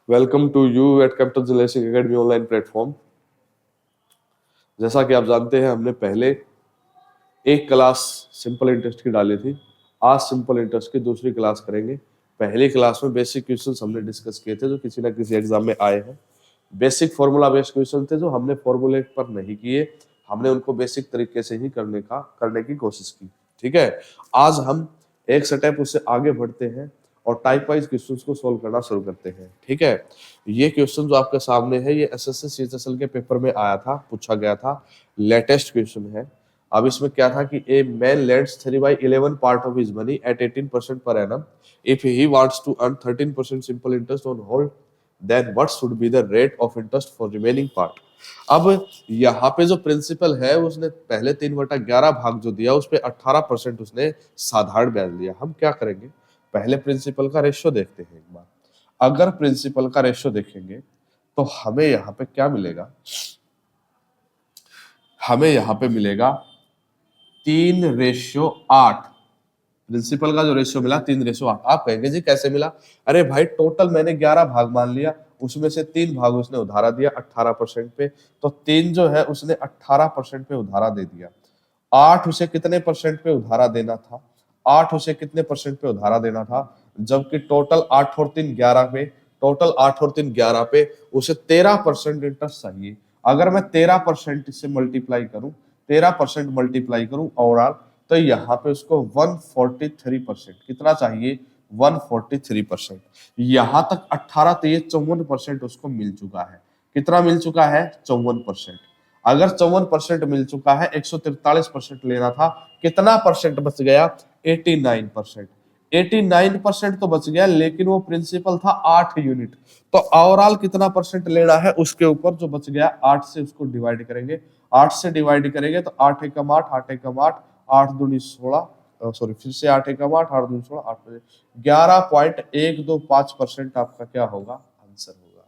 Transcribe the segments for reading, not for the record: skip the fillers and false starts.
Welcome to you at capital generation academy online platform. जैसा कि आप जानते हैं, हमने पहले एक क्लास सिंपल इंटरेस्ट की डाली थी। आज सिंपल इंटरेस्ट की दूसरी क्लास करेंगे। पहली क्लास में बेसिक क्वेश्चंस हमने डिस्कस किए थे जो किसी ना किसी एग्जाम में आए हैं। बेसिक फॉर्मूला बेस्ड क्वेश्चन थे जो हमने फॉर्मूले पर नहीं किए, हमने उनको बेसिक तरीके से ही करने की कोशिश की। ठीक है, आज हम एक स्टेप उससे आगे बढ़ते हैं और टाइप वाइज क्वेश्चंस को सोल्व करना शुरू करते हैं। ठीक है, ये क्वेश्चन जो आपके सामने है ये एसएससी सीएचएसएल के पेपर में आया था, पूछा गया था, लेटेस्ट क्वेश्चन है। अब इसमें क्या था कि a man lends 3/11 part of his money at 18% per annum if he wants to earn 13% simple interest on whole then what should be the rate of interest for remaining part. अब यहाँ पे जो प्रिंसिपल है उसने पहले 3/11 भाग जो दिया उस पे 18% उसने साधारण ब्याज लिया। हम क्या करेंगे, पहले प्रिंसिपल का रेशियो देखते हैं एक बार। अगर प्रिंसिपल का रेशियो देखेंगे तो हमें यहाँ पे क्या मिलेगा, हमें यहाँ पे मिलेगा 3/8। प्रिंसिपल का जो रेशियो मिला 3/8। आप कहेंगे जी कैसे मिला? अरे भाई टोटल मैंने 11 भाग मान लिया, उसमें से 3 भाग उसने उधारा दिया 18% पे, तो 3 जो है उसने 18% पे उधारा दे दिया। 8 उसे कितने परसेंट पे उधारा देना था? 8 उसे कितने परसेंट पे उधारा देना था? जबकि टोटल 8 और 3 11 पे, टोटल 8 और 3 11 पे उसे 13% इंटरेस्ट चाहिए। अगर मैं 13% से मल्टीप्लाई करूं, 13% मल्टीप्लाई करूं ओवरऑल, तो यहाँ पे उसको 143% कितना चाहिए? 143%। यहां तक 18 तो ये 54% उसको मिल चुका है। कितना मिल चुका है? 54%। अगर 54% मिल चुका है, 143% लेना था, कितना परसेंट बच गया? 89%। 89% तो बच गया, लेकिन वो प्रिंसिपल था 8 यूनिट। तो ओवरऑल कितना परसेंट लेना है उसके ऊपर जो बच गया 8 से उसको डिवाइड करेंगे। 8 से डिवाइड करेंगे तो 8 एकम 8, 8 एकम 8, 8 दूनी 16, सॉरी फिर से 8 एकम 8, 8 दूनी 16, 8 11.125% आपका क्या होगा? आंसर होगा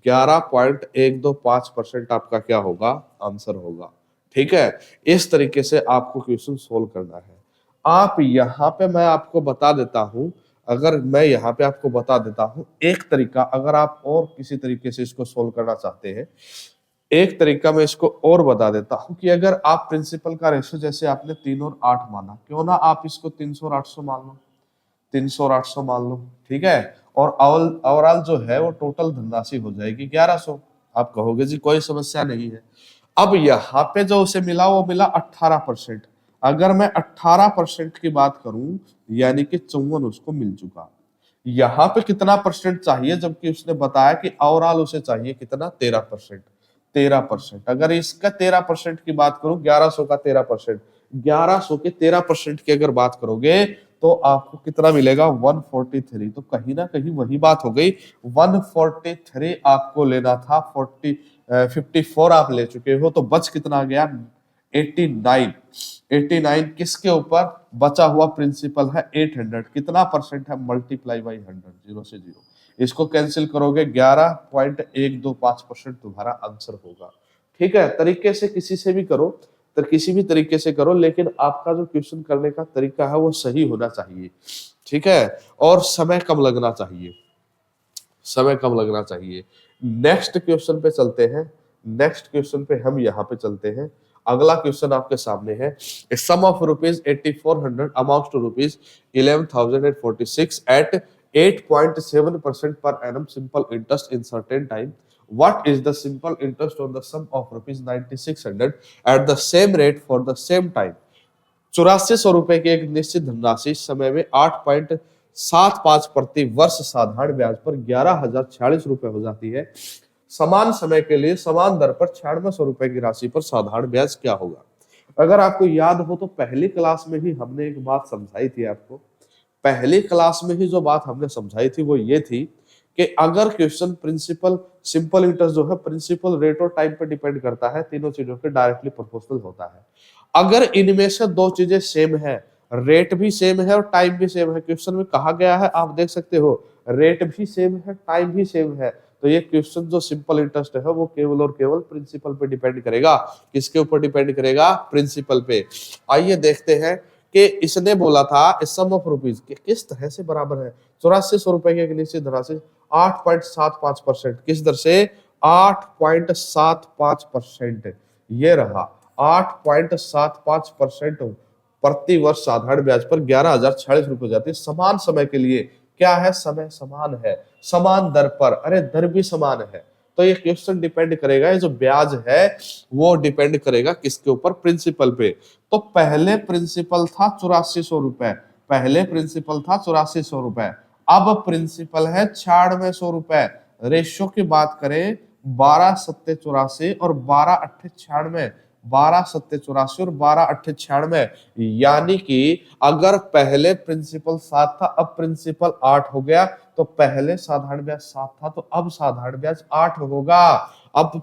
11.125% आपका क्या होगा? आंसर होगा। ठीक है, इस तरीके से आपको क्वेश्चन सोल्व करना है। आप यहाँ पे मैं आपको बता देता हूं, अगर मैं यहाँ पे आपको बता देता हूं एक तरीका, अगर आप और किसी तरीके से इसको सोल्व करना चाहते हैं, एक तरीका मैं इसको और बता देता हूं कि अगर आप प्रिंसिपल का रेशियो जैसे आपने 3 और 8 माना, क्यों ना आप इसको 300 और 800 मान लो, 300 और 800 मान लो। ठीक है, और ओवरऑल जो है वो टोटल धनराशि हो जाएगी 1100। आप कहोगे जी कोई समस्या नहीं है। अब यहाँ पे जो उसे मिला वो मिला 18%। अगर मैं 18% की बात करूं, यानी कि 54 उसको मिल चुका। यहाँ पे कितना परसेंट चाहिए, जबकि उसने बताया कि ओवरऑल उसे चाहिए कितना? 13%। 13%। अगर इसका 13% की बात करूं, 1100 का 13%, 1100 के 13% की अगर बात करोगे तो आपको कितना मिलेगा? 143। तो कहीं ना कहीं वही बात हो गई, 143 आपको लेना था, 54 आप ले चुके हो, तो बच कितना गया? 89। 89 किसके ऊपर? बचा हुआ प्रिंसिपल है 800। कितना परसेंट है? मल्टीप्लाई बाई 100, 0 से 0। इसको कैंसिल करोगे 11.125% तुम्हारा आंसर होगा। ठीक है, तरीके से किसी से भी करो, तो किसी भी तरीके से करो, लेकिन आपका जो क्वेश्चन करने का तरीका है वो सही होना चाहिए। ठीक है, और समय कम लगना चाहिए, समय कम लगना चाहिए। नेक्स्ट क्वेश्चन पे चलते हैं। नेक्स्ट क्वेश्चन पे हम यहाँ पे चलते हैं। अगला क्वेश्चन आपके सामने है, sum of rupees 8400 amount to rupees 11,046 at 8.7% per annum simple interest in certain time. What is the simple interest on the sum of rupees 9600 at the same rate for the same time? 8400 रुपए की एक निश्चित धनराशि समय में 8.75 प्रति वर्ष साधारण ब्याज पर 11,046 रुपए हो जाती है। समान समय के लिए समान दर पर 9600 रुपए की राशि पर साधारण ब्याज क्या होगा? अगर आपको याद हो तो पहली क्लास में ही हमने एक बात समझाई थी आपको। पहली क्लास में ही जो बात हमने समझाई थी वो ये थी कि अगर क्वेश्चन प्रिंसिपल सिंपल इंटरेस्ट जो है प्रिंसिपल रेट और टाइम पे डिपेंड करता है, तीनों चीजों के डायरेक्टली प्रोपोर्शनल होता है। अगर इनमें से दो चीजें सेम है, रेट भी सेम है और टाइम भी सेम है, क्वेश्चन में कहा गया है, आप देख सकते हो, रेट भी सेम है, टाइम भी सेम है, तो ये क्वेश्चन जो सिंपल इंटरेस्ट है वो केवल और केवल प्रिंसिपल पे डिपेंड करेगा। किसके ऊपर डिपेंड करेगा? प्रिंसिपल पे। आइए देखते हैं कि इसने बोला था सम ऑफ रुपीज किस तरह से बराबर है, 8400 रुपए की एक निश्चित धनराशि 8.75%, किस दर से 8.75%, ये रहा 8.75% प्रति वर्ष साधारण ब्याज पर 11,046 रुपए जाती है समान समय के लिए। क्या है, समय समान है, समान दर पर, अरे दर भी समान है। तो ये क्वेश्चन डिपेंड करेगा, ये जो ब्याज है वो डिपेंड करेगा किसके ऊपर, प्रिंसिपल पे। तो पहले प्रिंसिपल था 8400 रुपए, पहले प्रिंसिपल था 8400 रुपए, अब प्रिंसिपल है 9600 रुपए। रेशियो की बात करें 12 सत्ते 84 और 12 अट्ठे 96, 12 सत्ते 84 और 12 अट्ठे 96, यानी कि अगर पहले प्रिंसिपल 7 था अब प्रिंसिपल 8 हो गया, तो पहले साधारण ब्याज 7 था तो अब साधारण ब्याज 8 होगा। अब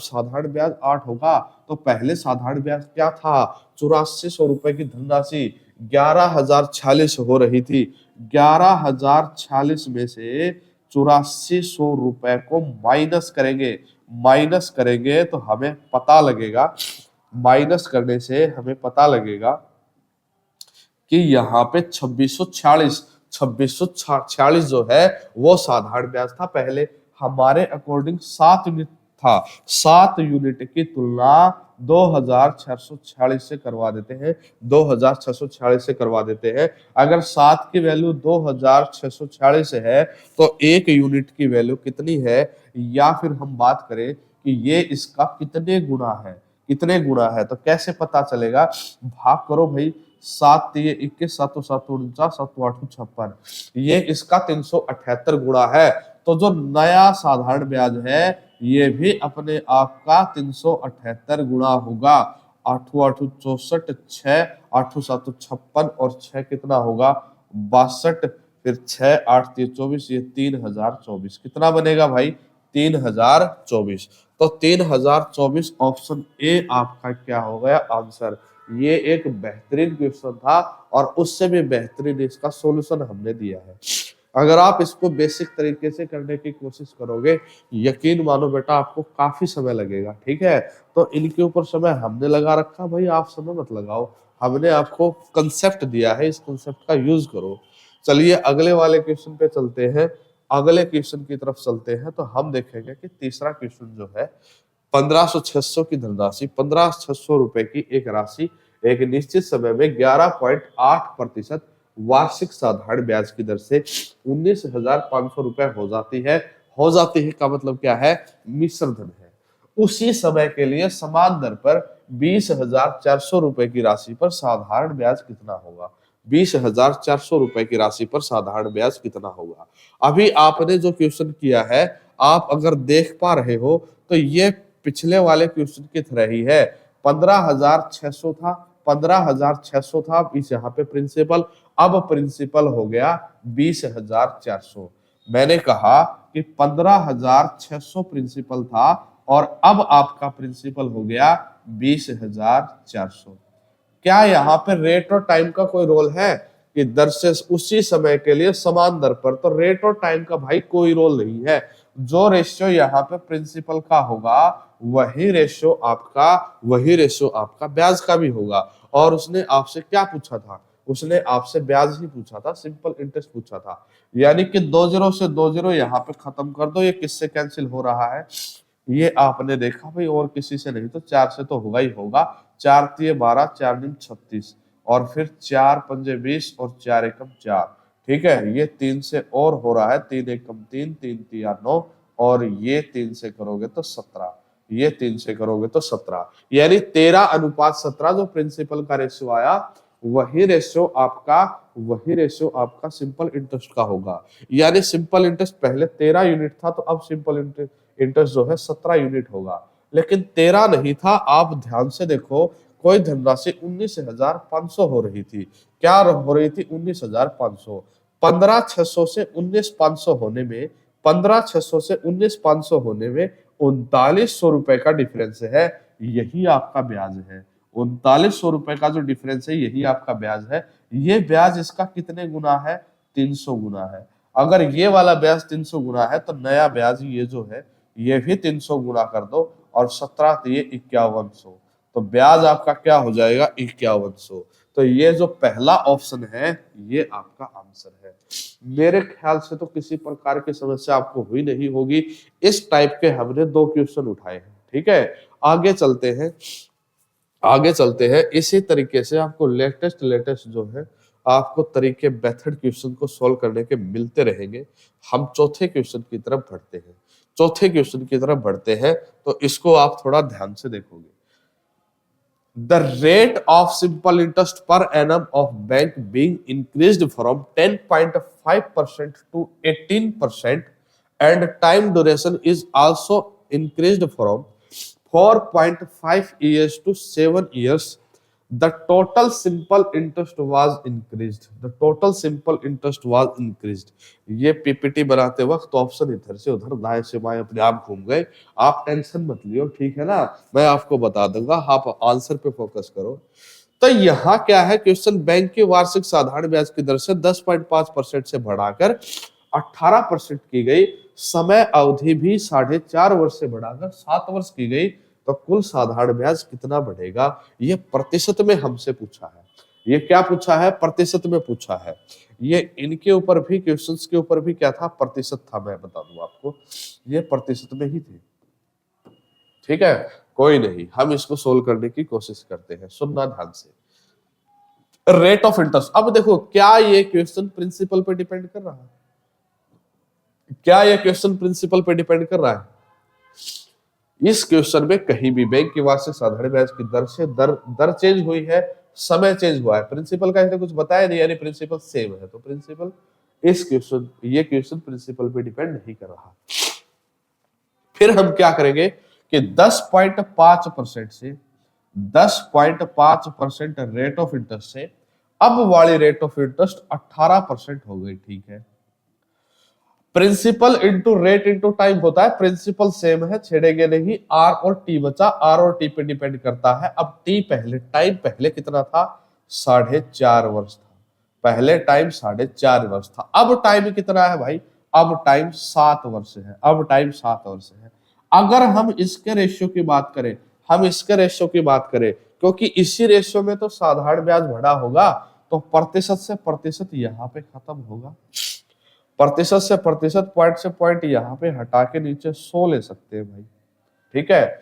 साधारण ब्याज 8 होगा, तो पहले साधारण ब्याज क्या था, 8400 रुपए की धनराशि 11,046 हो रही थी, 11,046 में से 8400 रुपए को माइनस करेंगे तो हमें पता लगेगा, माइनस करने से हमें पता लगेगा कि यहाँ पे 2646 जो है वो साधारण ब्याज था। पहले हमारे अकॉर्डिंग 7 यूनिट था, 7 यूनिट की तुलना 2646 से करवा देते हैं, 2646 से करवा देते हैं। अगर 7 की वैल्यू 2646 है तो 1 यूनिट की वैल्यू कितनी है, या फिर हम बात करें कि ये इसका कितने गुना है, कितने गुना है, तो कैसे पता चलेगा, भाग करो भाई, 7 तिये 21, 7 7 49, 7 8 56, ये इसका 378 गुणा है। तो जो नया साधारण ब्याज है ये भी अपने आप का 378 गुणा होगा। 8 8 64, 6 8 7 56 और 6 कितना होगा 62, फिर 6 8 3 24, ये 3024 कितना बनेगा भाई 3024। तो 3024 ऑप्शन ए आपका क्या हो गया आंसर। ये एक बेहतरीन क्वेश्चन था और उससे भी बेहतरीन इसका सॉल्यूशन हमने दिया है। अगर आप इसको बेसिक तरीके से करने की कोशिश करोगे, यकीन मानो बेटा आपको काफी समय लगेगा, ठीक है। तो इनके ऊपर समय हमने लगा रखा, भाई आप समय मत लगाओ, हमने आपको कंसेप्ट दिया है, इस कंसेप्ट का यूज करो। चलिए अगले वाले क्वेश्चन पे चलते हैं, अगले क्वेश्चन की तरफ चलते हैं। तो हम देखेंगे कि तीसरा क्वेश्चन जो है 1500 की धनराशि, 1500 रुपए की एक राशि एक निश्चित समय में 11.8% वार्षिक साधारण ब्याज की दर से 19,500 रुपए हो जाती है। हो जाती है का मतलब क्या है, मिश्र धन है। उसी समय के लिए समान दर पर 20,400 रुपए की राशि पर साधारण ब्याज कितना होगा। 20,400 रुपए की राशि पर साधारण ब्याज कितना होगा। अभी आपने जो क्वेश्चन किया है, आप अगर देख पा रहे हो तो ये पिछले वाले क्वेश्चन की तरह ही है। 15,600 था, 15,600 था, इस यहाँ पे प्रिंसिपल, अब प्रिंसिपल हो गया 20,400। मैंने कहा कि 15,600 प्रिंसिपल था और अब आपका प्रिंसिपल हो गया 20,400। क्या यहाँ पे रेट और टाइम का कोई रोल है कि दर से उसी समय के लिए समान दर पर, तो रेट और टाइम का भाई कोई रोल नहीं है। जो रेशियो यहाँ पे प्रिंसिपल का होगा वही रेशियो आपका ब्याज का भी होगा। और उसने आपसे क्या पूछा था, उसने आपसे ब्याज ही पूछा था, सिंपल इंटरेस्ट पूछा था। यानी कि 2 0 से 2 0 यहाँ पे खत्म कर दो, ये किससे कैंसिल हो रहा है, ये आपने देखा भाई, और किसी से नहीं तो 4 से तो होगा ही होगा। 4 तिये 12, 4 दूनी 36 और फिर 4 पंजे 20 और 4 एकम 4, ठीक है। ये 3 से और हो रहा है, 3 एकम 3, 3 तिया 9 और ये 3 से करोगे तो 17, ये 3 से करोगे तो 17, यानी 13:17 जो प्रिंसिपल का रेशियो आया वही रेशियो आपका सिंपल इंटरेस्ट का होगा। यानी सिंपल इंटरेस्ट पहले 13 यूनिट था तो अब सिंपल इंटरेस्ट जो है 17 यूनिट होगा, लेकिन 13 नहीं था। आप ध्यान से देखो, कोई धनराशि 19,500 हो रही थी, क्या हो रही थी 19,500। 15,600 से 19,500 होने में, 15,600 से 19,500 होने में 3900 रुपए का डिफरेंस है, यही आपका ब्याज है। 3900 रुपए का जो डिफरेंस है यही आपका ब्याज है। ये ब्याज इसका कितने गुना है, 300 गुना है। अगर ये वाला ब्याज 300 गुना है तो नया ब्याज ये जो है ये भी 300 गुना कर दो और 17 दिए 5100, तो ब्याज आपका क्या हो जाएगा 5100। तो ये जो पहला ऑप्शन है ये आपका आंसर है। मेरे ख्याल से तो किसी प्रकार की समस्या आपको हुई नहीं होगी। इस टाइप के हमने 2 क्वेश्चन उठाए हैं, ठीक है। आगे चलते हैं, आगे चलते हैं। इसी तरीके से आपको लेटेस्ट जो है आपको तरीके मेथड क्वेश्चन को सॉल्व करने के मिलते रहेंगे। हम चौथे क्वेश्चन की तरफ बढ़ते हैं। चौथे क्वेश्चन की तरफ बढ़ते हैं तो इसको आप थोड़ा ध्यान से देखोगे। The rate of simple interest per annum of bank being increased from 10.5% to 18% and time duration is also increased from 4.5 years to 7 years. The total simple interest was increased. The total simple interest was increased. ये PPT बनाते वक्त option इधर से उधर दाएं से बाएं अपने आप घूम गए। आप टेंशन मत लियो, ठीक है ना, मैं आपको बता दूंगा, आप आंसर पे फोकस करो। तो यहाँ क्या है क्वेश्चन, बैंक की वार्षिक साधारण ब्याज की दर से 10.5% से बढ़ाकर 18% की गई, समय अवधि भी 4.5 वर्ष से बढ़ाकर 7 वर्ष की गई, तो कुल साधारण ब्याज कितना बढ़ेगा? ये प्रतिशत में हमसे पूछा है। ये क्या पूछा है? प्रतिशत में पूछा है। ये इनके ऊपर भी, क्वेश्चंस के ऊपर भी क्या था? प्रतिशत था। मैं बता दूं आपको, ये प्रतिशत में ही थे, ठीक है। कोई नहीं, हम इसको सोल्व करने की कोशिश करते हैं। सुनना ध्यान से, रेट ऑफ इंटरेस्ट। अब देखो, क्या ये क्वेश्चन प्रिंसिपल पे डिपेंड कर रहा है? क्या ये क्वेश्चन प्रिंसिपल पे डिपेंड कर रहा है? इस क्वेश्चन में कहीं भी बैंक की वार्षिक साधारण ब्याज की दर से दर चेंज हुई है, समय चेंज हुआ है, प्रिंसिपल का इसने कुछ बताया नहीं, यानी प्रिंसिपल सेम है। तो प्रिंसिपल, इस क्वेश्चन, ये क्वेश्चन प्रिंसिपल पे डिपेंड नहीं कर रहा। फिर हम क्या करेंगे कि 10.5% से 10.5% रेट ऑफ इंटरेस्ट से अब वाली रेट ऑफ इंटरेस्ट 18% हो गई, ठीक है। Principal into rate into time होता है, प्रिंसिपल सेम है, छेड़ेंगे नहीं। आर और टी बचा, आर और टी पे डिपेंड करता है। अब टी पहले, टाइम पहले कितना था? 4.5 वर्ष था। पहले टाइम 4.5 वर्ष था। अब टाइम कितना है भाई? अब टाइम 7 वर्ष है। अब टाइम 7 वर्ष है। अगर हम इसके रेशियो की बात करें, हम इसके रेशियो की बात करें, क्योंकि इसी रेशियो में तो साधारण ब्याज बढ़ा होगा, तो प्रतिशत से प्रतिशत यहाँ पे खत्म होगा। प्रतिशत से प्रतिशत, पॉइंट से पॉइंट यहाँ पे हटा के नीचे 100 ले सकते हैं भाई, ठीक है।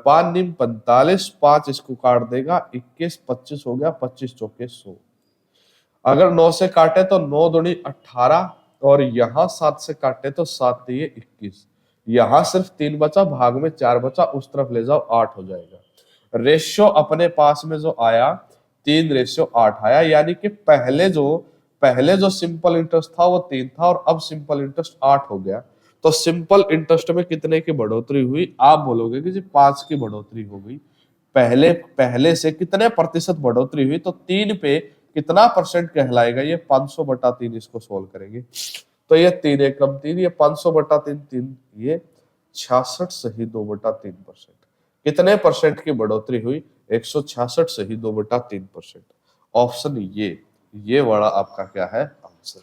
5 निम 45, 5 इसको काट देगा, 21 25 हो गया, 25 चौके 100। अगर 9 से काटे तो 9 दूनी 18, और यहाँ 7 से काटे तो 7 दिए 21। यहाँ सिर्फ 3 बचा, भाग में 4 बचा, उस तरफ ले जाओ 8 हो जाएगा। रेशियो अपने पास में जो आया 3:8 आया, यानी कि पहले जो सिंपल इंटरेस्ट था वो 3 था, और अब सिंपल इंटरेस्ट 8 हो गया। तो सिंपल इंटरेस्ट में कितने की बढ़ोतरी हुई? आप बोलोगे कि जी 5 की बढ़ोतरी हो गई। पहले से कितने प्रतिशत बढ़ोतरी हुई? तो 3 पे कितना परसेंट कहलाएगा? ये 500/3। इसको सोल्व करेंगे तो ये 3 एकम 3, ये 500/3, 3 ये 66 सही 2/3%। कितने परसेंट की बढ़ोतरी हुई? 166 सही 2/3%। ऑप्शन ये वाला आपका क्या है? आंसर।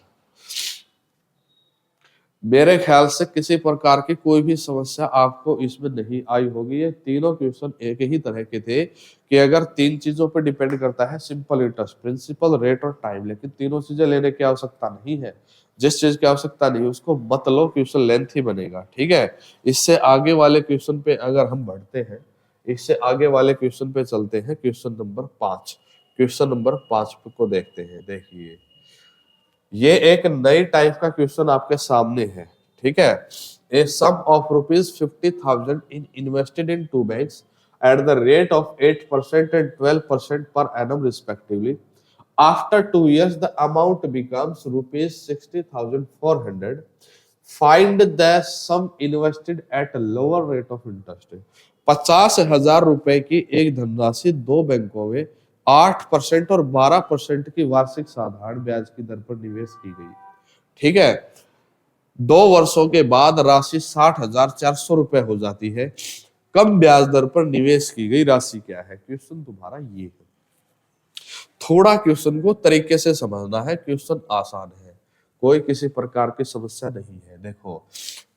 मेरे ख्याल से किसी प्रकार की कोई भी समस्या आपको इसमें नहीं आई होगी। ये तीनों क्वेश्चन एक ही तरह के थे कि अगर 3 चीजों पर डिपेंड करता है, सिंपल इंटरेस्ट, प्रिंसिपल, रेट और टाइम, लेकिन तीनों चीजें लेने की आवश्यकता नहीं है। जिस चीज की आवश्यकता नहीं उसको मत लो, क्वेश्चन लेंथ ही बनेगा, ठीक है। इससे आगे वाले क्वेश्चन पे अगर हम बढ़ते हैं, इससे आगे वाले क्वेश्चन पे चलते हैं, क्वेश्चन नंबर 5। क्वेश्चन नंबर 5 को देखते हैं। देखिए, ये एक नई टाइप का क्वेश्चन आपके सामने है, ठीक है। A sum of ₹50,000 in invested in 2 banks at the rate of 8% and 12% per annum respectively. After 2 years, the amount becomes ₹60,400. Find the sum invested at a lower rate of interest. 50,000 रुपए की एक धनराशि 2 बैंकों में 8% और 12% की वार्षिक साधारण ब्याज की दर पर निवेश की गई, ठीक है। 2 वर्षों के बाद राशि 60,400 रुपए हो जाती है। कम ब्याज दर पर निवेश की गई राशि क्या है? क्वेश्चन तुम्हारा ये है। थोड़ा क्वेश्चन को तरीके से समझना है, क्वेश्चन आसान है, कोई किसी प्रकार की समस्या नहीं है। देखो,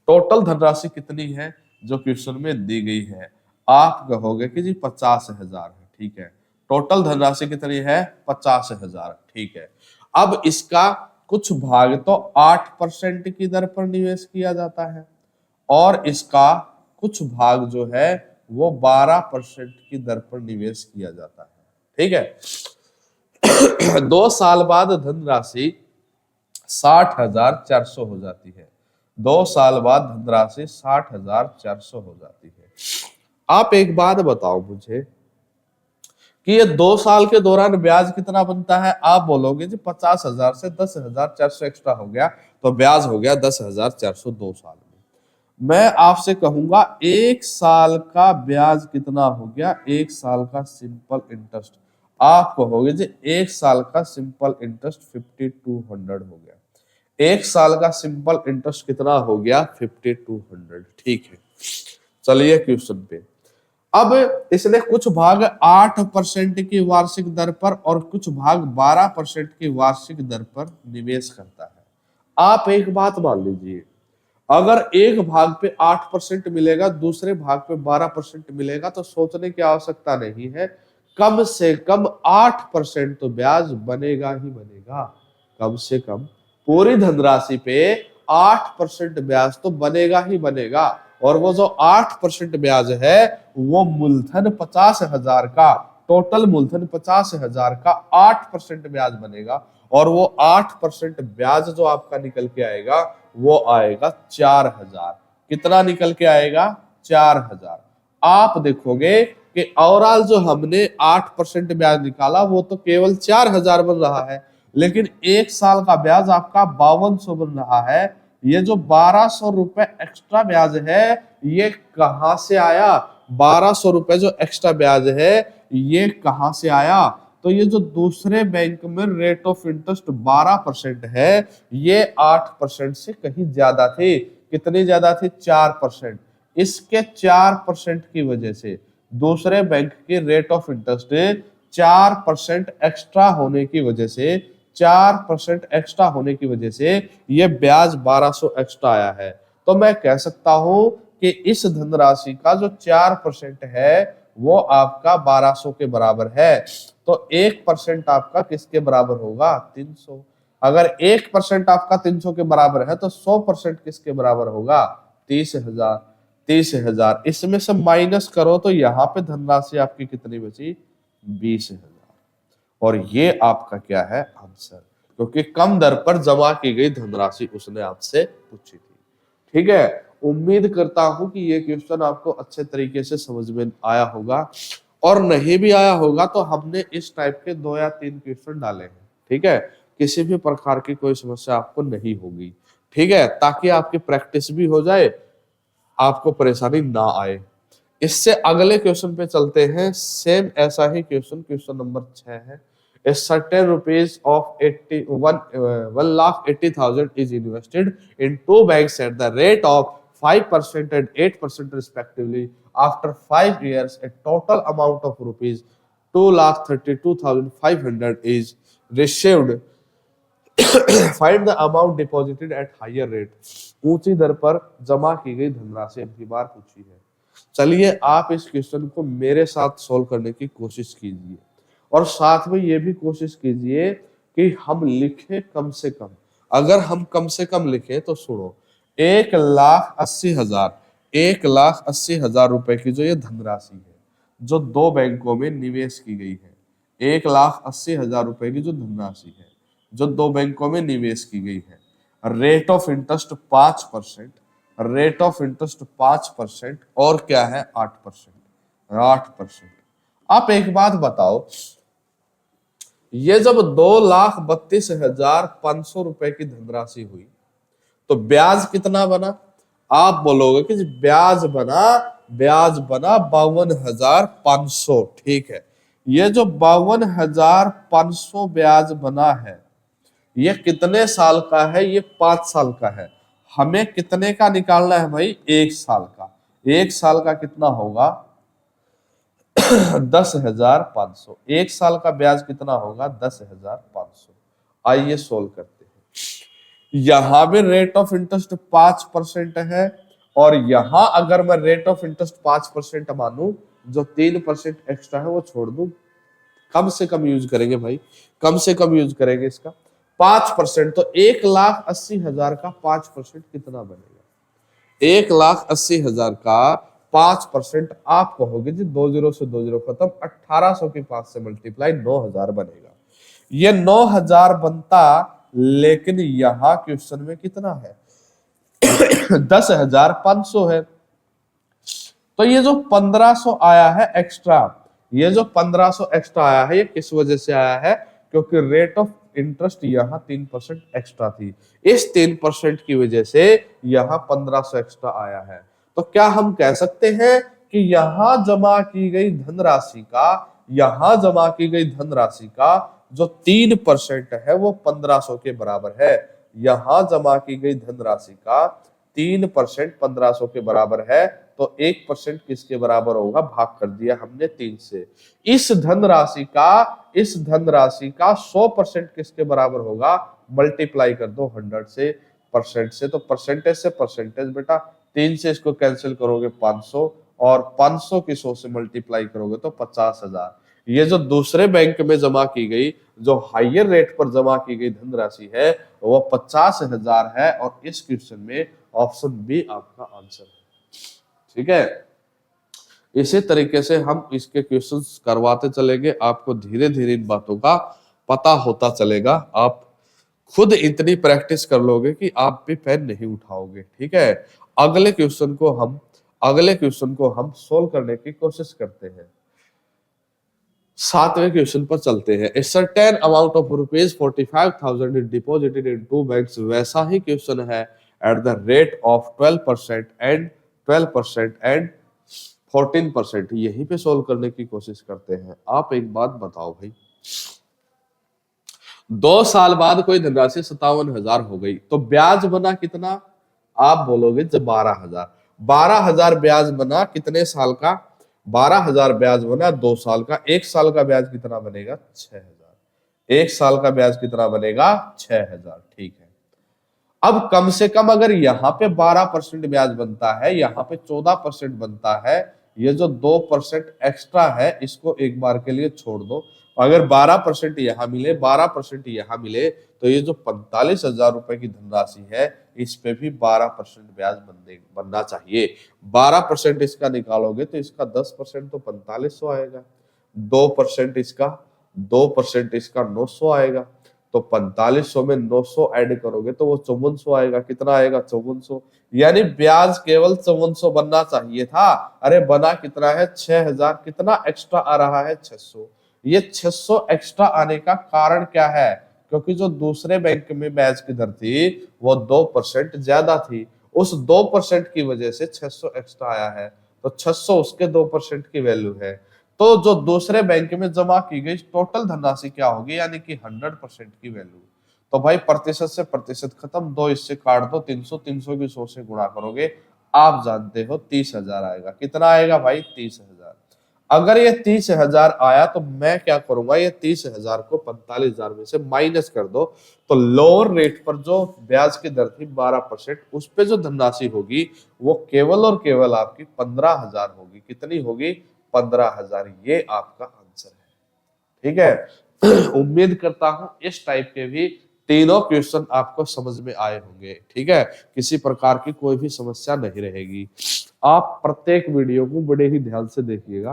टोटल धनराशि कितनी है जो क्वेश्चन में दी गई है? आप कहोगे कि जी 50,000 है, ठीक है। टोटल धनराशि कितनी है? 50,000। ठीक है, अब इसका कुछ भाग तो 8% की दर पर निवेश किया जाता है और इसका कुछ भाग जो है वो 12% की दर पर निवेश किया जाता है। ठीक है 2 साल बाद धनराशि 60,400 हो जाती है। 2 साल बाद धनराशि 60,400 हो जाती है। आप एक बात बताओ मुझे कि ये 2 साल के दौरान ब्याज कितना बनता है? आप बोलोगे जी 50,000 से 10,400 एक्स्ट्रा हो गया तो ब्याज हो गया 10,400 2 साल में। मैं आपसे कहूंगा 1 साल का ब्याज कितना हो गया? 1 साल का सिंपल इंटरेस्ट, आप कहोगे जी 1 साल का सिंपल इंटरेस्ट 5200 हो गया। 1 साल का सिंपल इंटरेस्ट कितना हो गया? 5200। ठीक है, चलिए क्वेश्चन पे। अब इसने कुछ भाग 8% की वार्षिक दर पर और कुछ भाग 12% की वार्षिक दर पर निवेश करता है। आप एक बात मान लीजिए, अगर एक भाग पे 8% मिलेगा, दूसरे भाग पे 12% मिलेगा, तो सोचने की आवश्यकता नहीं है, कम से कम 8% तो ब्याज बनेगा ही बनेगा। कम से कम पूरी धनराशि पे 8% ब्याज तो बनेगा ही बनेगा। और वो जो 8% ब्याज है वो मूलधन 50,000 का, टोटल मूलधन 50,000 का 8% ब्याज बनेगा और वो 8% ब्याज जो आपका निकल के आएगा वो आएगा 4,000। कितना निकल के आएगा? 4,000। आप देखोगे कि ओवरऑल जो हमने 8% ब्याज निकाला वो तो केवल 4,000 बन रहा है, लेकिन 1 साल का ब्याज आपका 5200 बन रहा है। ये जो 1200 रुपए एक्स्ट्रा ब्याज है ये कहां से आया? 1200 रुपए जो एक्स्ट्रा ब्याज है ये कहां से आया? तो ये जो दूसरे बैंक में रेट ऑफ इंटरेस्ट 12% है ये 8% से कहीं ज्यादा थे। कितनी ज्यादा थी? 4%। इसके 4% की वजह से दूसरे बैंक की रेट ऑफ इंटरेस्ट 4% एक्स्ट्रा होने की वजह से 4% एक्स्ट्रा होने की वजह से ये ब्याज 1200 एक्स्ट्रा आया है। तो मैं कह सकता हूं कि इस धनराशि का जो 4% है वो आपका 1200 के बराबर है। तो 1% आपका किसके बराबर होगा? 300। अगर 1% आपका 300 के बराबर है तो 100% किसके बराबर होगा? 30,000। 30,000 इसमें से माइनस करो तो यहाँ पे धनराशि आपकी कितनी बची? 20,000। और ये आपका क्या है? आंसर, क्योंकि कम दर पर जमा की गई धनराशि उसने आपसे पूछी थी। ठीक है, उम्मीद करता हूं कि ये क्वेश्चन आपको अच्छे तरीके से समझ में आया होगा, और नहीं भी आया होगा तो हमने इस टाइप के 2 या 3 क्वेश्चन डाले हैं। ठीक है, किसी भी प्रकार की कोई समस्या आपको नहीं होगी। ठीक है, ताकि आपकी प्रैक्टिस भी हो जाए, आपको परेशानी ना आए। इससे अगले क्वेश्चन पे चलते हैं। सेम ऐसा ही क्वेश्चन, क्वेश्चन नंबर 6 है। A certain rupees of 1,80,000 is invested in 2 banks at the rate of 5% and 8% respectively. After 5 years, a total amount of rupees 2,32,500 is received. Find the amount deposited at higher rate. ऊंची दर पर जमा की गई धनराशि अगली बार पूछी है। चलिए आप इस क्वेश्चन को मेरे साथ सोल्व करने की कोशिश कीजिए और साथ में ये भी कोशिश कीजिए कि हम लिखें कम से कम। अगर हम कम से कम लिखें तो सुनो, 1,80,000 1,80,000 रुपए की जो ये धनराशि है जो 2 बैंकों में निवेश की गई है, 1,80,000 रुपए की जो धनराशि है जो 2 बैंकों में निवेश की गई है, rate of interest 5%, rate of interest 5% और क्या है? 8%। 8%। आप एक बात बताओ, ये जब 2,32,500 रुपए की धनराशि हुई तो ब्याज कितना बना? आप बोलोगे कि ब्याज बना 52,500। ठीक है, ये जो 52,500 ब्याज बना है ये कितने साल का है? ये 5 साल का है। हमें कितने का निकालना है भाई? 1 साल का। 1 साल का कितना होगा? 10,500। 1 साल का ब्याज कितना होगा? 10,500। आइए सोल्व करते हैं। यहां भी रेट ऑफ इंटरेस्ट 5% है और यहां अगर मैं रेट ऑफ इंटरेस्ट 5% मानूं, जो 3% एक्स्ट्रा है वो छोड़ दूं, कम से कम यूज करेंगे भाई, कम से कम यूज करेंगे इसका 5%। तो 1,80,000 का 5% कितना बनेगा? 1,80,000 का 5% आप कहोगे जी 2 जीरो से 2 जीरो खत्म, 1800 की 5 से मल्टीप्लाई 9,000 बनेगा। ये 9,000 बनता, लेकिन यहां क्वेश्चन में कितना है 10,500 है। तो ये जो 1500 आया है एक्स्ट्रा, ये जो 1500 एक्स्ट्रा आया है, ये किस वजह से आया है? क्योंकि रेट ऑफ इंटरेस्ट यहाँ 3% एक्स्ट्रा थी, इस 3% की वजह से यहाँ 1500 एक्स्ट्रा आया है। तो क्या हम कह सकते हैं कि यहां जमा की गई धनराशि का, यहां जमा की गई धनराशि का जो 3% है वो 1500 के बराबर है। यहां जमा की गई धनराशि का 3% 1500 के बराबर है। तो 1% किसके बराबर होगा? भाग कर दिया हमने 3 से। इस धनराशि का 100% किसके बराबर होगा? मल्टीप्लाई कर दो 100 से, परसेंट से। तो परसेंटेज से परसेंटेज बेटा, 3 से इसको कैंसिल करोगे 500, और 500 की 100 से मल्टीप्लाई करोगे तो 50,000। ये जो दूसरे बैंक में जमा की गई, जो हाइयर रेट पर जमा की गई धनराशि है वो 50,000 है, और इस क्वेश्चन में ऑप्शन बी आपका आंसर है। ठीक है, इसी तरीके से हम इसके क्वेश्चंस करवाते चलेंगे, आपको धीरे धीरे इन बातों का पता होता चलेगा। आप खुद इतनी प्रैक्टिस कर लोगे कि आप भी पेन नहीं उठाओगे। ठीक है, अगले क्वेश्चन को हम सोल्व करने की कोशिश करते हैं। 7वें क्वेश्चन पर चलते हैं। A certain amount of ₹45,000 is deposited in 2 banks. वैसा ही क्वेश्चन है at the rate of 12% and 14%। यहीं पे सोल्व करने की कोशिश करते हैं। आप एक बात बताओ भाई, 2 साल बाद कोई धनराशि 57,000 हो गई, तो ब्याज बना कितना? आप बोलोगे जब 12,000। 12,000 ब्याज बना कितने साल का? 12,000 ब्याज बना 2 साल का। 1 साल का ब्याज कितना बनेगा? 6,000। 1 साल का ब्याज कितना बनेगा? 6,000। ठीक है, अब कम से कम अगर यहाँ पे 12% ब्याज बनता है, यहाँ पे 14% बनता है, ये जो 2% एक्स्ट्रा है इसको एक बार के लिए छोड़ दो। अगर 12% यहाँ मिले, 12% यहाँ मिले, तो ये जो 45,000 रुपए की धनराशि है इस पे भी 12% ब्याज बनना चाहिए। 12% इसका निकालोगे तो इसका 10% तो 4500 आएगा, 2% इसका 900 आएगा। तो 4500 में 900 ऐड करोगे तो वो 5400 आएगा। कितना आएगा? 5400। यानी ब्याज केवल 5400 बनना चाहिए था। अरे बना कितना है? 6,000। कितना एक्स्ट्रा आ रहा है? 600। ये 600 एक्स्ट्रा आने का कारण क्या है? क्योंकि जो दूसरे बैंक में ब्याज की दर थी वो 2% ज्यादा थी, उस 2% की वजह से 600 एक्स्ट्रा आया है। तो 600 उसके 2% की वैल्यू है। तो जो दूसरे बैंक में जमा की गई टोटल धनराशि क्या होगी? यानी कि 100% की वैल्यू। तो भाई प्रतिशत से प्रतिशत खत्म, 2 इससे काट दो, 300 300 की 100 से गुणा करोगे, आप जानते हो 30,000 आएगा। कितना आएगा भाई? 30,000। अगर ये 30,000 आया तो मैं क्या करूंगा, ये 30,000 को 45,000 में से माइनस कर दो। तो लोअर रेट पर जो ब्याज की दर थी 12%, उस पे जो धनराशि होगी वो केवल और केवल आपकी 15,000 होगी। कितनी होगी? 15,000। ये आपका आंसर है। ठीक है, उम्मीद करता हूं इस टाइप के भी तीनों क्वेश्चन आपको समझ में आए होंगे। ठीक है, किसी प्रकार की कोई भी समस्या नहीं रहेगी। आप प्रत्येक वीडियो को बड़े ही ध्यान से देखिएगा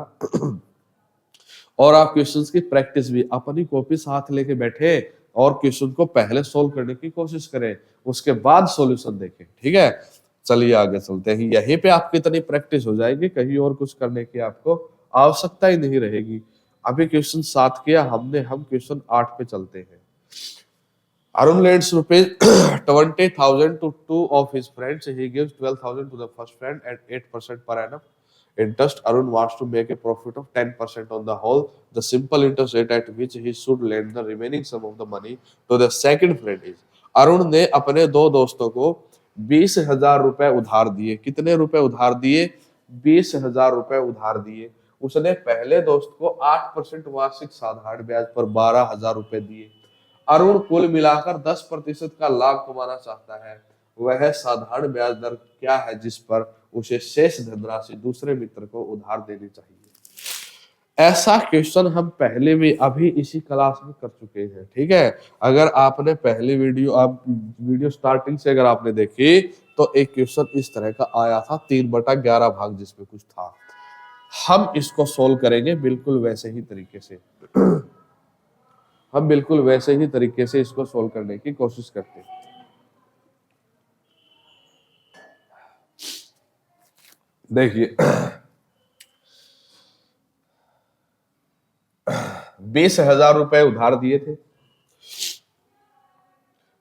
और आप क्वेश्चंस की प्रैक्टिस भी अपनी कॉपी साथ लेके बैठे और क्वेश्चन को पहले सोल्व करने की कोशिश करें, उसके बाद सॉल्यूशन देखें। ठीक है, चलिए आगे चलते हैं। यहीं पे आपकी इतनी प्रैक्टिस हो जाएगी, कहीं और कुछ करने की आपको आवश्यकता ही नहीं रहेगी। अभी क्वेश्चन 7 किया हमने, हम क्वेश्चन 8 पे चलते हैं। Arun lends rupees 20,000 to 2 of his friends. He gives 12,000 to the first friend at 8% per annum interest. Arun wants to make a profit of 10% on the whole. The simple interest rate at which he should lend the remaining sum of the money to the second friend is. Arun ने अपने 2 दोस्तों को 20,000 रुपए उधार दिए। कितने रुपए उधार दिए? 20,000 रुपए उधार दिए। उसने पहले दोस्त को 8% वार्षिक साधारण ब्याज पर 12,000 रुपए दिए। अरुण कुल मिलाकर 10% का लाभ कमाना चाहता है। वह साधारण ब्याज दर क्या है जिस पर उसे शेष धनराशि दूसरे मित्र को उधार देनी चाहिए? ऐसा क्वेश्चन हम पहले भी अभी इसी क्लास में कर चुके हैं, ठीक है। अगर आपने पहली वीडियो, आप वीडियो स्टार्टिंग से अगर आपने देखी तो एक क्वेश्चन इस तरह का आया था, 3/11 भाग जिसमें कुछ था। हम इसको सोल्व करेंगे बिल्कुल वैसे ही तरीके से। हम बिल्कुल वैसे ही तरीके से इसको सोल्व करने की कोशिश करते हैं। देखिए 20,000 रुपए उधार दिए थे।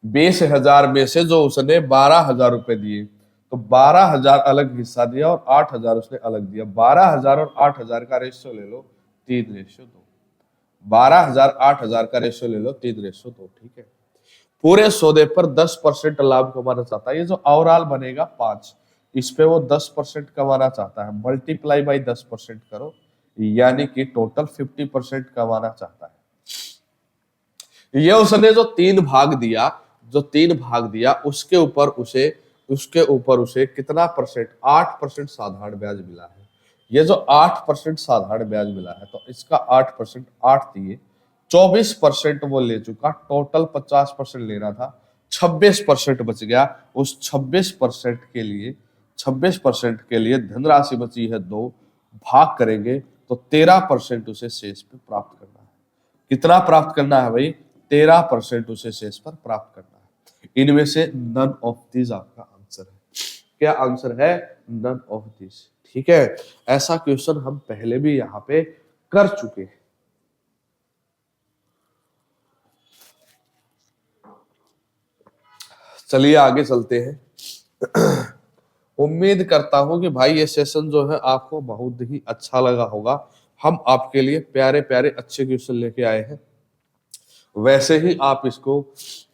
20,000 में से जो उसने 12,000 रुपए दिए, तो 12,000 अलग हिस्सा दिया और 8,000 उसने अलग दिया। 12,000 और 8,000 का रेशियो ले लो 3:2। 12,000 8,000 का रेशियो ले लो 3:2, ठीक है। पूरे सौदे पर 10% लाभ कमाना चाहता है। ये जो ओवरऑल बनेगा 5, इस पे वो 10% कमाना चाहता है, मल्टीप्लाई बाई 10% करो, यानी कि टोटल 50% कमाना चाहता है। ये उसने जो 3 भाग दिया उसके ऊपर उसे कितना परसेंट, 8% साधारण ब्याज मिला है। ये जो 8% साधारण ब्याज मिला है, तो इसका 8%, 8 दिए, 24% वो ले चुका, टोटल 50% लेना था, 26% बच गया। उस 26% के लिए धनराशि बची है 2, भाग करेंगे तो 13% उसे शेष पे प्राप्त करना है। कितना प्राप्त करना है भाई? 13% उसे शेष पर प्राप्त करना है। इनमें से नन ऑफ दिस आपका आंसर है। क्या आंसर है? नन ऑफ दिस, ठीक है। ऐसा क्वेश्चन हम पहले भी यहां पे कर चुके हैं। चलिए आगे चलते हैं। उम्मीद करता हूं कि भाई ये सेशन जो है आपको बहुत ही अच्छा लगा होगा। हम आपके लिए प्यारे प्यारे अच्छे क्वेश्चन लेके आए हैं। वैसे ही आप इसको,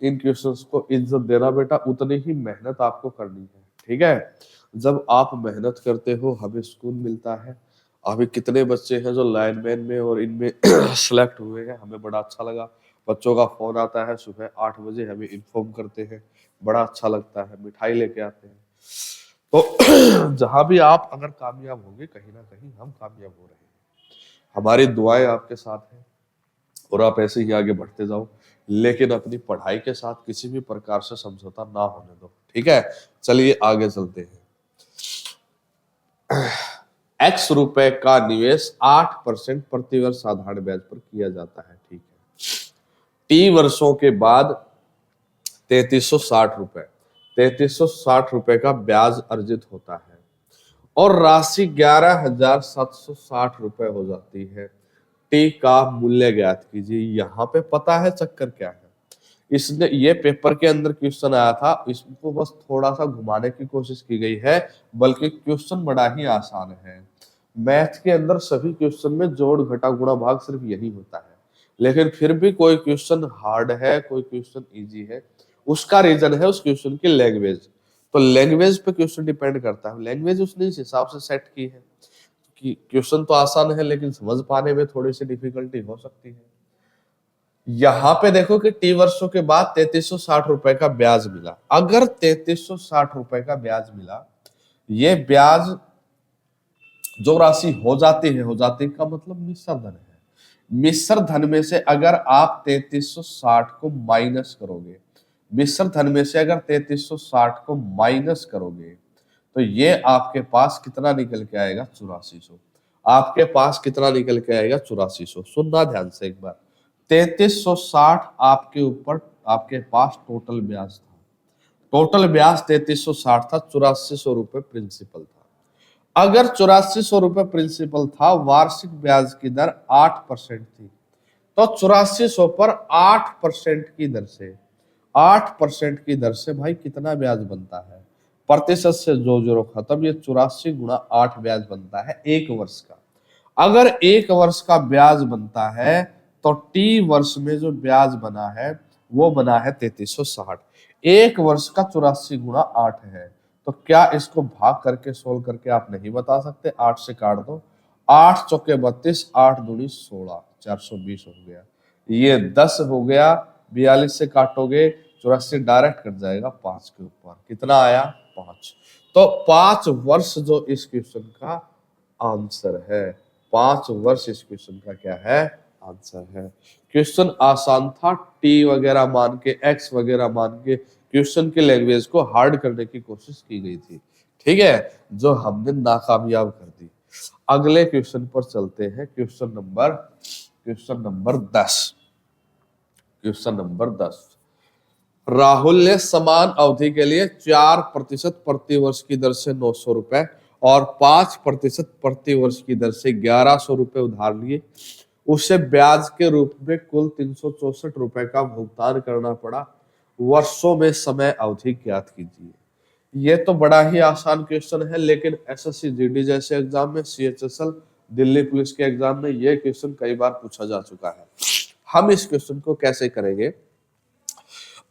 इन क्वेश्चंस को इज्जत देना बेटा, उतनी ही मेहनत आपको करनी है, ठीक है। जब आप मेहनत करते हो हमें सुकून मिलता है। अभी कितने बच्चे हैं जो लाइनमैन में और इनमें सेलेक्ट हुए हैं, हमें बड़ा अच्छा लगा। बच्चों का फोन आता है सुबह 8 बजे, हमें इन्फॉर्म करते हैं, बड़ा अच्छा लगता है, मिठाई लेके आते हैं। तो जहां भी आप अगर कामयाब होंगे, कहीं ना कहीं हम कामयाब हो रहे हैं। हमारी दुआएं आपके साथ हैं और आप ऐसे ही आगे बढ़ते जाओ, लेकिन अपनी पढ़ाई के साथ किसी भी प्रकार से समझौता ना होने दो, ठीक है। चलिए आगे चलते हैं। X रुपए का निवेश 8% प्रतिवर्ष साधारण ब्याज पर किया जाता है, ठीक है। T वर्षों के बाद 3360 रुपए का ब्याज अर्जित होता है और राशि 11,760 रुपए हो जाती है। टी का मूल्य ज्ञात कीजिए। यहाँ पे पता है चक्कर क्या है? इसने, ये पेपर के अंदर क्वेश्चन आया था, इसको बस थोड़ा सा घुमाने की कोशिश की गई है, बल्कि क्वेश्चन बड़ा ही आसान है। मैथ के अंदर सभी क्वेश्चन में जोड़ घटा गुणा भाग सिर्फ यही होता है, लेकिन फिर भी कोई क्वेश्चन हार्ड है, कोई क्वेश्चन इजी है, उसका रीजन है उस क्वेश्चन की लैंग्वेज। तो लैंग्वेज पे क्वेश्चन डिपेंड करता है, लैंग्वेज उसने इस हिसाब से सेट की है कि क्वेश्चन तो आसान है लेकिन समझ पाने में थोड़ी सी डिफिकल्टी हो सकती है। यहाँ पे देखो कि टी वर्षों के बाद 3360 रुपए का ब्याज मिला। अगर 3360 रुपए का ब्याज मिला, ये ब्याज जो राशि हो जाती है का मतलब मिश्र धन है। मिश्र धन में से अगर आप 3360 को माइनस करोगे, मिश्र धन में से अगर 3360 को माइनस करोगे, तो ये आपके पास कितना निकल के आएगा? 8400। आपके पास कितना निकल के आएगा? 8400। सुनना ध्यान से एक बार। 3360 आपके ऊपर, आपके पास टोटल ब्याज था। टोटल ब्याज 3360 था, 8400 रुपए प्रिंसिपल था। अगर 8400 रुपए प्रिंसिपल था, वार्षिक ब्याज की दर 8% थी, तो 8400 पर 8% की दर से भाई कितना ब्याज बनता है? प्रतिशत से जो जीरो खत्म, ये 84 गुणा 8 ब्याज बनता है 1 वर्ष का। अगर 1 वर्ष का ब्याज बनता है, तो टी वर्ष में जो ब्याज बना है वो बना है 3360। 1 वर्ष का 84 गुणा 8 है, तो क्या इसको भाग करके सोल्व करके आप नहीं बता सकते? 8 से काट दो, 8 चौके 32, 8 दूनी 16, 420 हो गया। ये 10 हो गया, 42 से काटोगे 84 डायरेक्ट कट जाएगा 5 के ऊपर। कितना आया? 5। तो 5 वर्ष जो इस क्वेश्चन का आंसर है। 5 वर्ष इस क्वेश्चन का क्या है, आंसर है। क्वेश्चन आसान था, टी वगैरह मान के, एक्स वगैरह मान के क्वेश्चन के लैंग्वेज को हार्ड करने की कोशिश की गई थी, ठीक है, जो हमने नाकामयाब कर दी। अगले क्वेश्चन पर चलते हैं, question number 10। Question number 10, Rahul ने समान अवधि के लिए 4% प्रति वर्ष की दर से 900 रुपए और 5% प्रति वर्ष की दर से 1100 रुपए उधार लिए। उसे ब्याज के रूप में कुल 364 रुपए का भुगतान करना पड़ा। वर्षों में समय अवधि ज्ञात कीजिए। ये तो बड़ा ही आसान क्वेश्चन है, लेकिन एसएससी जीडी जैसे एग्जाम में, सीएचएसएल, दिल्ली पुलिस के एग्जाम में ये क्वेश्चन कई बार पूछा जा चुका है। हम इस क्वेश्चन को कैसे करेंगे,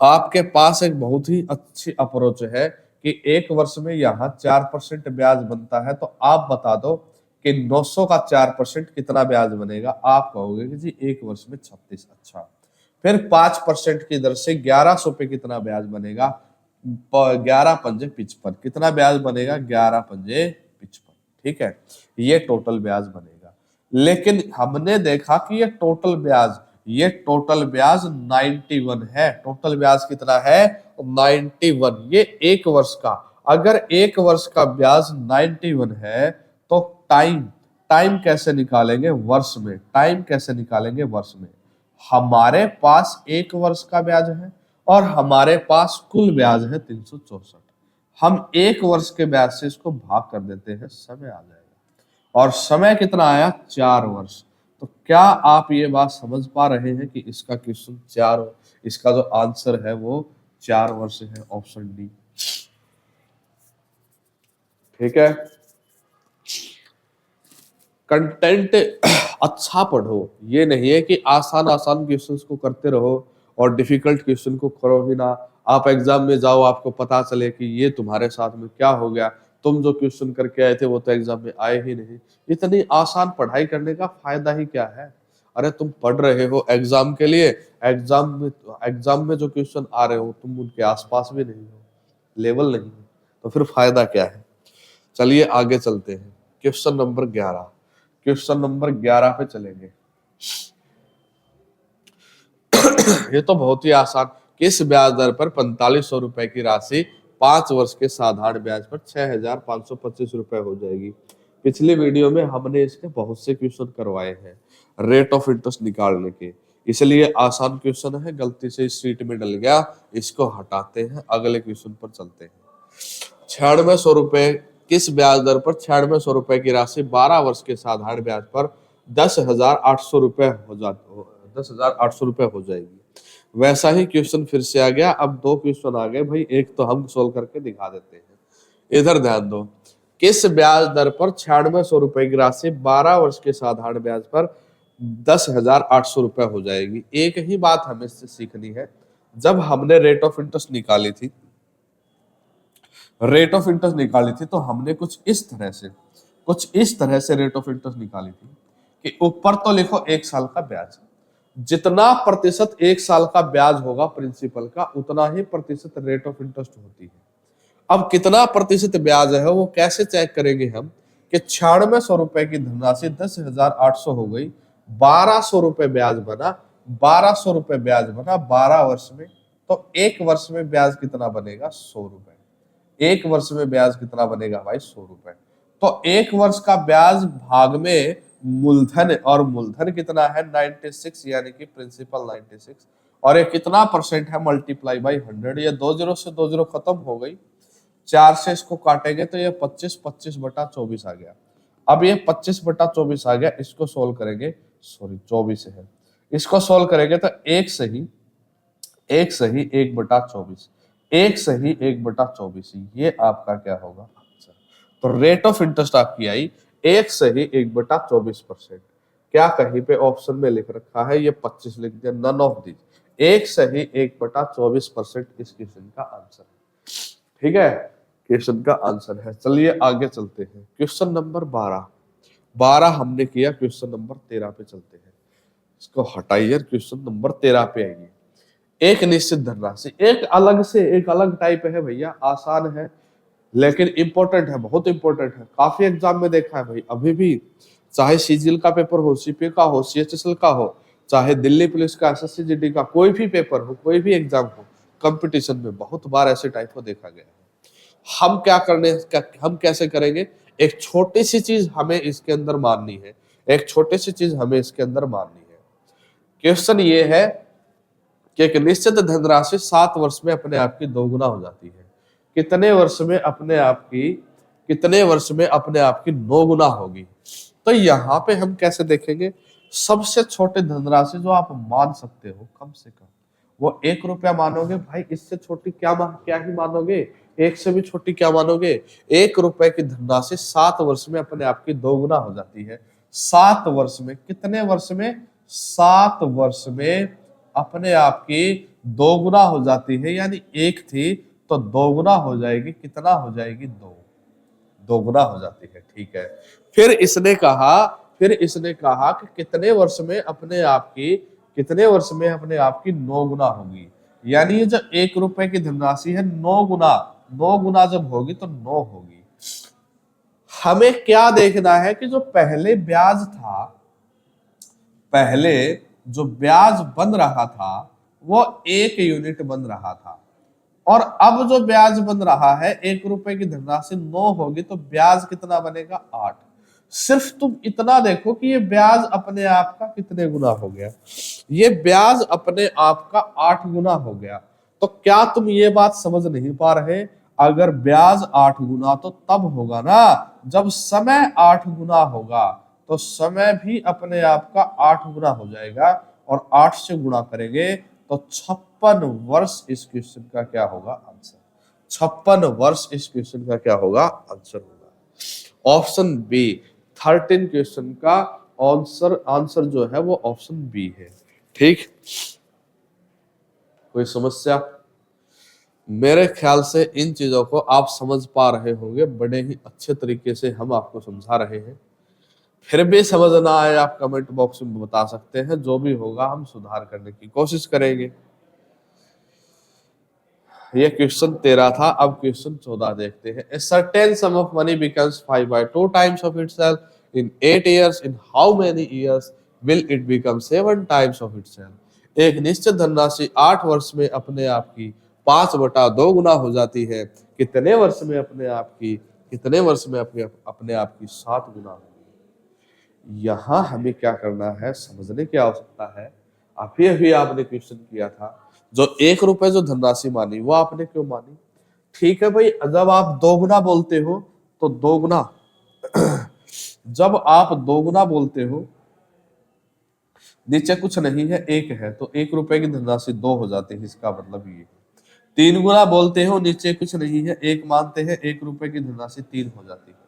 आपके पास एक बहुत ही अच्छी अप्रोच है कि एक वर्ष में यहाँ 4% ब्याज बनता है, तो आप बता दो कि 900 का 4% कितना ब्याज बनेगा। आप कहोगे कि जी एक वर्ष में 36। अच्छा, फिर 5% की दर से 1100 पे कितना ब्याज बनेगा, 11 पंजे 55, कितना ब्याज बनेगा, 11 पंजे 55, ठीक है, ये टोटल ब्याज बनेगा। लेकिन हमने देखा कि ये टोटल ब्याज 91 है। टोटल ब्याज कितना है, 91, ये एक वर्ष का। अगर एक वर्ष का ब्याज 91 है तो टाइम कैसे निकालेंगे, वर्ष में। टाइम कैसे निकालेंगे, वर्ष में। हमारे पास एक वर्ष का ब्याज है और हमारे पास कुल ब्याज है 364। हम एक वर्ष के ब्याज से इसको भाग कर देते हैं, समय आ जाएगा। और समय कितना आया, 4 वर्ष। तो क्या आप ये बात समझ पा रहे हैं कि इसका क्वेश्चन 4, इसका जो आंसर है वो 4 वर्ष है, ऑप्शन डी, ठीक है। कंटेंट अच्छा पढ़ो, ये नहीं है कि आसान क्वेश्चंस को करते रहो और डिफिकल्ट क्वेश्चन को करो ही ना। आप एग्जाम में जाओ, आपको पता चले कि ये तुम्हारे साथ में क्या हो गया, तुम जो क्वेश्चन करके आए थे वो तो एग्जाम में आए ही नहीं। इतनी आसान पढ़ाई करने का फायदा ही क्या है। अरे तुम पढ़ रहे हो एग्जाम के लिए, एग्जाम में जो क्वेश्चन आ रहे हो तुम उनके आसपास भी नहीं हो, लेवल नहीं हो, तो फिर फायदा क्या है। चलिए आगे चलते हैं, क्वेश्चन नंबर 11। क्वेश्चन नंबर 11 पे चलेंगे। ये तो बहुत ही आसान, किस ब्याज दर पर 4500 रुपए की राशि 5 वर्ष के साधारण ब्याज पर 6525 रुपए हो जाएगी। पिछली वीडियो में हमने इसके बहुत से क्वेश्चन करवाए हैं रेट ऑफ इंटरेस्ट निकालने के, इसलिए आसान क्वेश्चन है, गलती से इस सीट में डल गया, इसको हटाते हैं, अगले क्वेश्चन पर चलते हैं। 9600 रुपए, किस ब्याज दर पर 9600 रुपए की राशि 12 वर्ष के साधारण ब्याज पर 10,800 रुपए हो जाती, 10,800 रुपए हो जाएगी। वैसा ही क्वेश्चन फिर से आ गया। अब 2 क्वेश्चन आ गए भाई, एक तो हम सोल्व करके दिखा देते हैं। इधर ध्यान दो, किस ब्याज दर पर 9600 रुपए की राशि 12 वर्ष के साधारण ब्याज पर 10,800 रुपए हो जाएगी। एक ही बात हमें इससे सीखनी है, जब हमने रेट ऑफ इंटरेस्ट निकाली थी तो हमने कुछ इस तरह से रेट ऑफ इंटरेस्ट निकाली थी कि ऊपर तो लिखो 1 साल का ब्याज, जितना प्रतिशत 1 साल का ब्याज होगा प्रिंसिपल का, उतना ही प्रतिशत रेट ऑफ इंटरेस्ट होती है। अब कितना प्रतिशत ब्याज है वो कैसे चेक करेंगे हम, कि 9600 रुपए की धनराशि 10,800 हो गई, 1200 रुपए ब्याज बना, 1200 रुपए ब्याज बना 12 वर्ष में, तो एक वर्ष में ब्याज कितना बनेगा, 100 रुपए। एक वर्ष में ब्याज कितना बनेगा भाई, 100 रुपए। तो एक वर्ष का ब्याज भाग में मूलधन, और मूलधन कितना है 96, यानी कि प्रिंसिपल 96, और ये कितना परसेंट है, मल्टीप्लाई बाई 100। ये 2 0 से 2 0 खत्म हो गई, 4 से इसको काटेंगे तो ये 25/24 आ गया। अब ये 25/24 आ गया, इसको सोल्व करेंगे, सॉरी 24 है, इसको सोल्व करेंगे तो 1 सही 1/24, 1 सही 1/24, ये आपका क्या होगा आंसर। तो रेट ऑफ इंटरेस्ट आपकी आई 1 सही 1/24%। क्या कहीं पे ऑप्शन में लिख रखा है ये 25 लिख दिया, नन ऑफ दिस, 1 सही 1/24% इस क्वेश्चन का आंसर है, ठीक है, क्वेश्चन का आंसर है। चलिए आगे चलते हैं, क्वेश्चन नंबर 12 हमने किया, क्वेश्चन नंबर 13 पे चलते हैं। इसको हटाइए, क्वेश्चन नंबर 13 पे आइए। एक निश्चित धनराशि, एक अलग टाइप है भैया, आसान है लेकिन इंपॉर्टेंट है, बहुत इंपॉर्टेंट है, काफी एग्जाम में देखा है भाई। अभी भी चाहे सीजीएल का पेपर हो, सीपीए का हो, सीएचएसएल का हो, चाहे दिल्ली पुलिस का, एसएससी जीडी का, कोई भी पेपर हो, कोई भी एग्जाम हो, कंपटीशन में बहुत बार ऐसे टाइप को देखा गया है। हम कैसे करेंगे? एक छोटी सी चीज हमें इसके अंदर माननी है, एक छोटी सी चीज हमें इसके अंदर माननी है। क्वेश्चन ये है कि एक निश्चित धनराशि 7 वर्ष में अपने आप की दोगुना हो जाती है। कितने वर्ष में अपने आप की 9 गुना होगी? तो यहाँ पे हम कैसे देखेंगे? सबसे छोटे धनराशि जो आप मान सकते हो कम से कम वो 1 रुपया मानोगे भाई। इससे छोटी क्या ही मानोगे? 1 से भी छोटी क्या मानोगे? 1 रुपए की धनराशि 7 वर्ष में अपने आप की 2 गुना हो जाती है। 7 वर्ष में, कितने वर्ष में? 7 वर्ष में अपने आप की 2 गुना हो जाती है। यानी 1 थी तो 2 गुना हो जाएगी। कितना हो जाएगी? 2 गुना हो जाती है। ठीक है। फिर इसने कहा कि कितने वर्ष में अपने आप की 9 गुना होगी। यानी ये जो 1 रुपए की धनराशि है 9 गुना जब होगी तो 9 होगी। हमें क्या देखना है कि जो पहले जो ब्याज बन रहा था वो 1 यूनिट बन रहा था, और अब जो ब्याज बन रहा है 1 रुपए की धनराशि 9 होगी तो ब्याज कितना बनेगा? 8। सिर्फ तुम इतना देखो कि ये ब्याज अपने आप का कितने गुना हो गया? ये ब्याज अपने आप का 8 गुना हो गया। तो क्या तुम ये बात समझ नहीं पा रहे? अगर ब्याज 8 गुना तो तब होगा ना जब समय 8 गुना होगा, तो समय भी अपने आप का 8 गुना हो जाएगा, और 8 से गुणा करेंगे तो 56 वर्ष इस क्वेश्चन का क्या होगा? आंसर। 56 वर्ष इस क्वेश्चन का क्या होगा? आंसर होगा। ऑप्शन बी 13 क्वेश्चन का आंसर जो है वो ऑप्शन बी है। ठीक, कोई समस्या? मेरे ख्याल से इन चीजों को आप समझ पा रहे होंगे, बड़े ही अच्छे तरीके से हम आपको समझा रहे हैं। फिर भी समझ ना आए आप कमेंट बॉक्स में बता सकते हैं, जो भी होगा हम सुधार करने की कोशिश करेंगे। ये क्वेश्चन 13 था। अब क्वेश्चन 14 देखते हैं। A certain sum of money becomes 5/2 times of itself in 8 years. In how many years will it become 7 times of itself? एक निश्चित धनराशि 8 वर्ष में अपने आप की 5/2 गुना हो जाती है। कितने वर्ष में अपने आप की 7 गुना होगी? यहाँ हमें क्या करना है, समझने की आवश्यकता है। अभी आपने क्वेश्चन किया था, जो 1 रुपए जो धनराशि मानी वो आपने क्यों मानी? ठीक है भाई, जब आप 2 गुना बोलते हो तो 2 गुना जब आप 2 गुना बोलते हो, नीचे कुछ नहीं है, 1 है, तो 1 रुपए की धनराशि 2 हो जाती है। इसका मतलब ये 3 गुना बोलते हो, नीचे कुछ नहीं है, 1 मानते हैं, 1 रुपए की धनराशि 3 हो जाती है।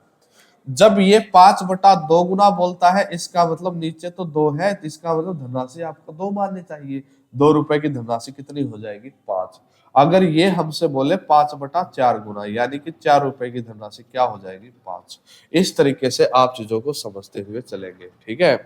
जब ये 5/2 गुना बोलता है, इसका मतलब नीचे तो 2 है, तो इसका मतलब धनराशि आपको 2 माननी चाहिए। 2 रुपए की धनराशि कितनी हो जाएगी? 5। अगर ये हमसे बोले 5/4 गुना, यानी कि 4 रुपए की धनराशि क्या हो जाएगी? 5। इस तरीके से आप चीजों को समझते हुए चलेंगे। ठीक है,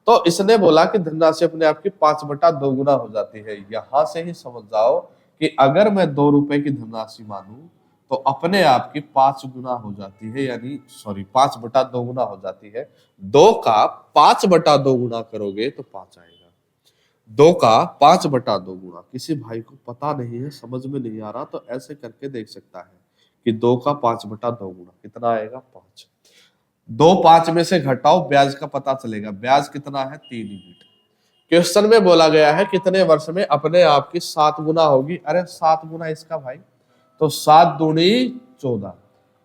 तो इसने बोला कि धनराशि अपने आप की 5/2 गुना हो जाती है। यहां से ही समझ जाओ कि अगर मैं 2 रुपए की धनराशि मानूं तो अपने आप की 5 गुना हो जाती है, यानी 5/2 गुना हो जाती है। 2 का 5/2 गुना करोगे तो 5 आएगा। 2 का 5/2 गुना, किसी भाई को पता नहीं है, समझ में नहीं आ रहा, तो ऐसे करके देख सकता है कि 2 का 5/2 गुना कितना आएगा? 5। 2 5 में से घटाओ, ब्याज का पता चलेगा। ब्याज कितना है? 3 यूनिट। क्वेश्चन में बोला गया है कितने वर्ष में अपने आप की 7 गुना होगी। अरे 7 गुना इसका भाई, तो 7 दूनी 14।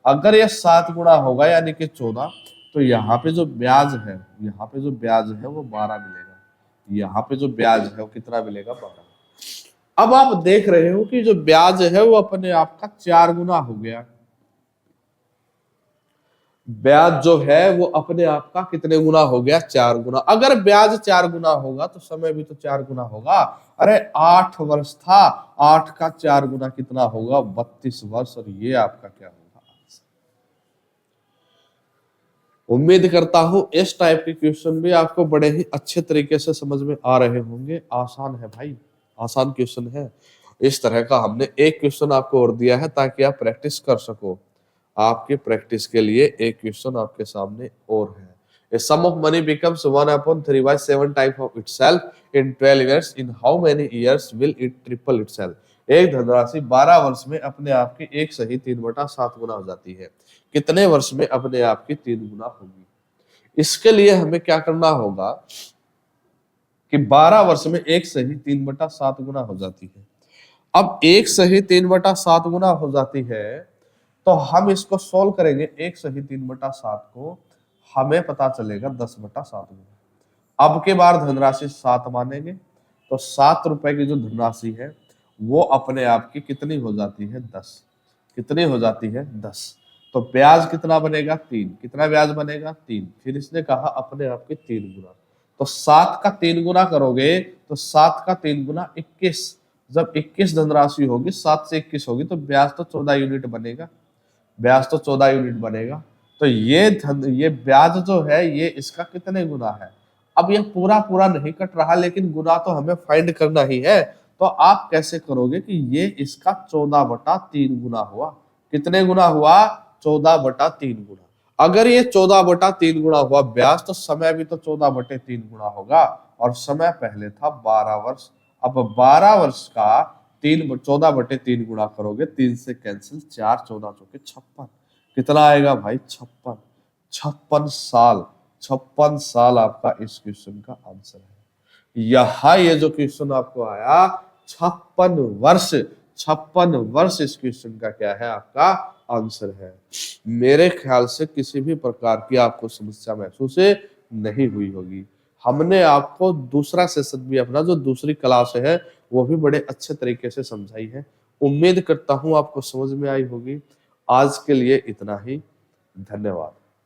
अगर ये 7 गुना होगा यानी कि 14, तो यहाँ पे जो ब्याज है वो 12 मिलेगा। यहाँ पे जो ब्याज है वो कितना मिलेगा? 12। अब आप देख रहे हो कि जो ब्याज है वो अपने आप का 4 गुना हो गया। ब्याज जो है वो अपने आप का कितने गुना हो गया? 4 गुना। अगर ब्याज 4 गुना होगा तो समय भी तो 4 गुना होगा। अरे 8 वर्ष था, 8 का 4 गुना कितना होगा? 32 वर्ष। और ये आपका क्या होगा? उम्मीद करता हूं इस टाइप के क्वेश्चन भी आपको बड़े ही अच्छे तरीके से समझ में आ रहे होंगे। आसान है भाई, आसान क्वेश्चन है। इस तरह का हमने एक क्वेश्चन आपको और दिया है ताकि आप प्रैक्टिस कर सको। आपके प्रैक्टिस के लिए एक क्वेश्चन आपके सामने और है। A sum of money becomes 1/3 by 7 times of itself in 12 years. In how many years will it triple itself? एक धनराशि 12 वर्ष में अपने आप की 1 सही 3/7 गुना हो जाती है। कितने वर्ष में अपने आप की 3 गुना होगी? इसके लिए हमें क्या करना होगा कि 12 वर्ष में 1 सही 3/7 गुना हो जाती है। अब 1 सही 3/7 गुना हो जाती है, तो हम इसको सोल्व करेंगे। 1 सही 3/7 को हमें पता चलेगा 10/7 गुना। अब के बार धनराशि 7 मानेंगे, तो 7 रुपए की जो धनराशि है वो अपने आप की कितनी हो जाती है? 10। कितनी हो जाती है? 10। तो ब्याज कितना बनेगा? 3। कितना ब्याज बनेगा? 3। फिर इसने कहा अपने आप के 3 गुना। तो 7 का 3 गुना करोगे तो 7 का 3 गुना 21। जब 21 धनराशि होगी, 7 से 21 होगी, तो ब्याज तो 14 यूनिट बनेगा। ब्याज तो 14 यूनिट बनेगा। तो ये ब्याज जो है ये इसका कितने गुना है? अब ये पूरा नहीं कट रहा, लेकिन गुना तो हमें फाइंड करना ही है। तो आप कैसे करोगे कि ये इसका 14/3 गुना हुआ। कितने गुना हुआ? 14/3 गुना। अगर ये 14/3 गुना हुआ ब्याज, तो समय भी तो 14/3 गुना होगा, और समय पहले था 12 वर्ष। अब 12 वर्ष का 14/3 गुना करोगे, 3 से कैंसिल, 4 14 चौके 56। कितना आएगा भाई? 56। 56 साल। 56 साल आपका इस क्वेश्चन का आंसर है। यहाँ ये जो क्वेश्चन आपको आया 56 वर्ष, 56 वर्ष इस क्वेश्चन का क्या है? आपका आंसर है। मेरे ख्याल से किसी भी प्रकार की आपको समस्या महसूस नहीं हुई होगी। हमने आपको दूसरा सेशन भी अपना जो दूसरी क्लास है वो भी बड़े अच्छे तरीके से समझाई है। उम्मीद करता हूं आपको समझ में आई होगी। आज के लिए इतना ही। धन्यवाद।